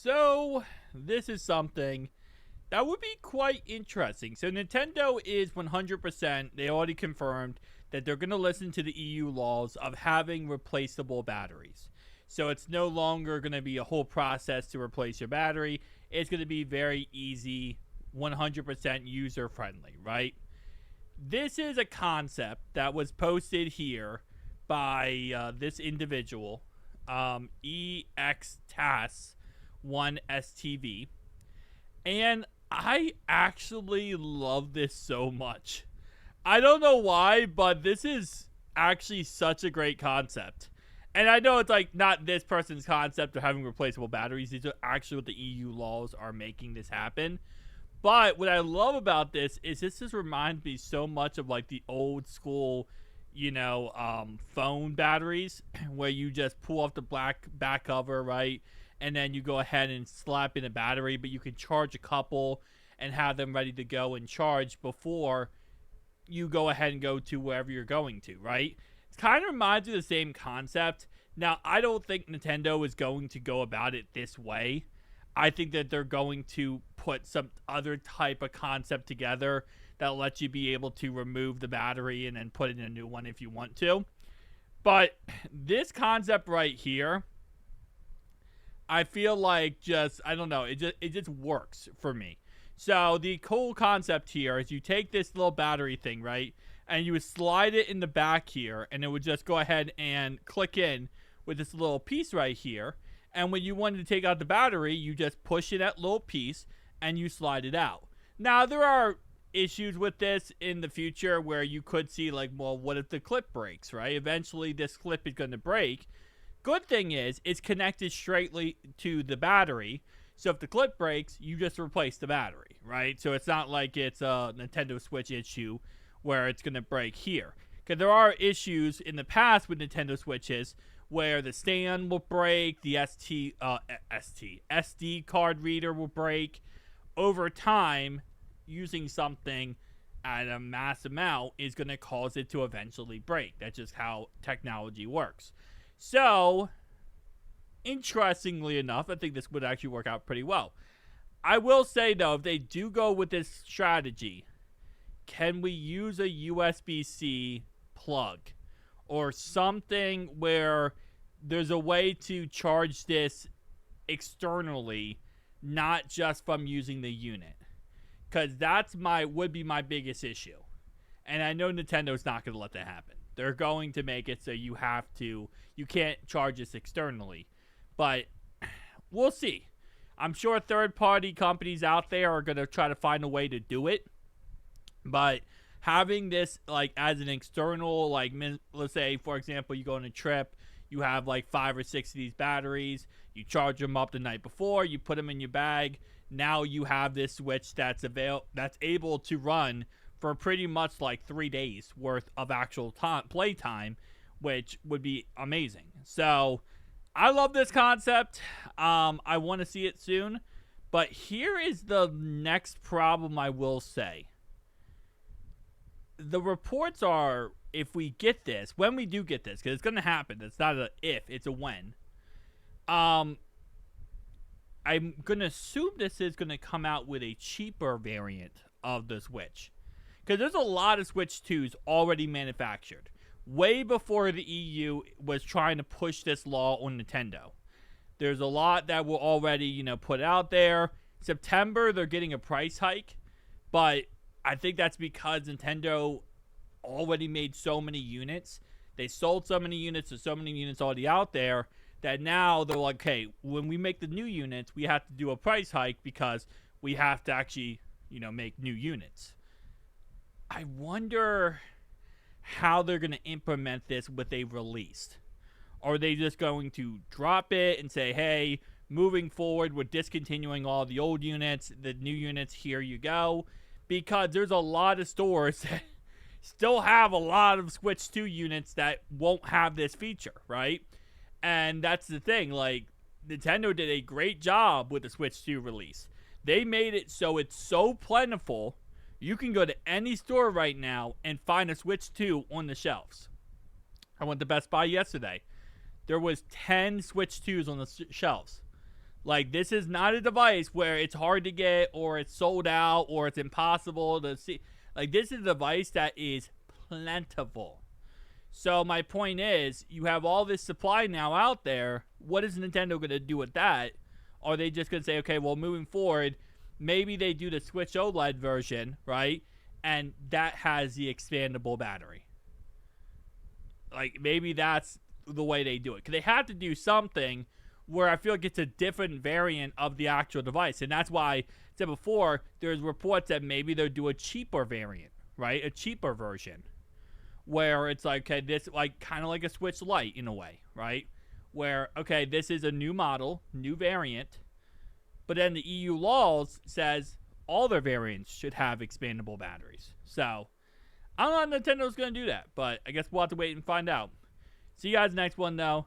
So, this is something that would be quite interesting. So, Nintendo is 100%, they already confirmed that they're going to listen to the EU laws of having replaceable batteries. So, it's no longer going to be a whole process to replace your battery. It's going to be very easy, 100% user friendly, right? This is a concept that was posted here by this individual, EXTAS1STV, and I actually love this so much. I don't know why, but this is actually such a great concept. And I know it's like not this person's concept of having replaceable batteries. These are actually what the EU laws are making this happen. But what I love about this is this just reminds me so much of like the old school, phone batteries where you just pull off the black back cover, right? And then you go ahead and slap in a battery, but you can charge a couple and have them ready to go and charge before you go ahead and go to wherever you're going to, right? It kind of reminds me of the same concept. Now, I don't think Nintendo is going to go about it this way. I think that they're going to put some other type of concept together that lets you be able to remove the battery and then put in a new one if you want to. But this concept right here, I feel like I don't know, it just works for me. So the cool concept here is you take this little battery thing, right? And you would slide it in the back here, and it would just go ahead and click in with this little piece right here. And when you wanted to take out the battery, you just push in that little piece and you slide it out. Now, there are issues with this in the future where you could see like, well, what if the clip breaks, right? Eventually, this clip is going to break. Good thing is, it's connected straightly to the battery. So if the clip breaks, you just replace the battery, right? So it's not like it's a Nintendo Switch issue where it's going to break here. Because there are issues in the past with Nintendo Switches where the stand will break, the SD card reader will break. Over time, using something at a mass amount is going to cause it to eventually break. That's just how technology works. So, interestingly enough, I think this would actually work out pretty well. I will say, though, if they do go with this strategy, can we use a USB-C plug or something where there's a way to charge this externally, not just from using the unit? Because would be my biggest issue. And I know Nintendo's not going to let that happen. They're going to make it so you can't charge this externally. But we'll see. I'm sure third-party companies out there are going to try to find a way to do it. But having this like as an external, like let's say, for example, you go on a trip, you have like 5 or 6 of these batteries, you charge them up the night before, you put them in your bag. Now you have this Switch that's able to run for pretty much like 3 days worth of actual play time, which would be amazing. So I love this concept. I want to see it soon. But here is the next problem I will say. The reports are, if we get this, when we do get this, because it's going to happen. It's not a if, it's a when. I'm going to assume this is going to come out with a cheaper variant of the Switch. Because there's a lot of Switch 2s already manufactured. Way before the EU was trying to push this law on Nintendo. There's a lot that were already, put out there. September, they're getting a price hike. But I think that's because Nintendo already made so many units. They sold so many units. There's so many units already out there that now they're like, okay, when we make the new units, we have to do a price hike because we have to actually, make new units. I wonder how they're going to implement this with a release. Are they just going to drop it and say, hey, moving forward, we're discontinuing all the old units, the new units, here you go? Because there's a lot of stores that still have a lot of Switch 2 units that won't have this feature, right? And that's the thing, like, Nintendo did a great job with the Switch 2 release. They made it so it's so plentiful, you can go to any store right now and find a Switch 2 on the shelves. I went to Best Buy yesterday. There was 10 Switch 2s on the shelves. Like, this is not a device where it's hard to get or it's sold out or it's impossible to see. Like, this is a device that is plentiful. So my point is, you have all this supply now out there. What is Nintendo going to do with that? Are they just going to say, okay, well, moving forward, maybe they do the Switch OLED version, right? And that has the expandable battery. Like, maybe that's the way they do it. Because they have to do something where I feel like it's a different variant of the actual device. And that's why I said before, there's reports that maybe they'll do a cheaper variant, right? A cheaper version. Where it's like, okay, this, like, kind of like a Switch Lite in a way, right? Where, okay, this is a new model, new variant. But then the EU laws says all their variants should have expandable batteries. So, I don't know if Nintendo's going to do that. But I guess we'll have to wait and find out. See you guys next one, though.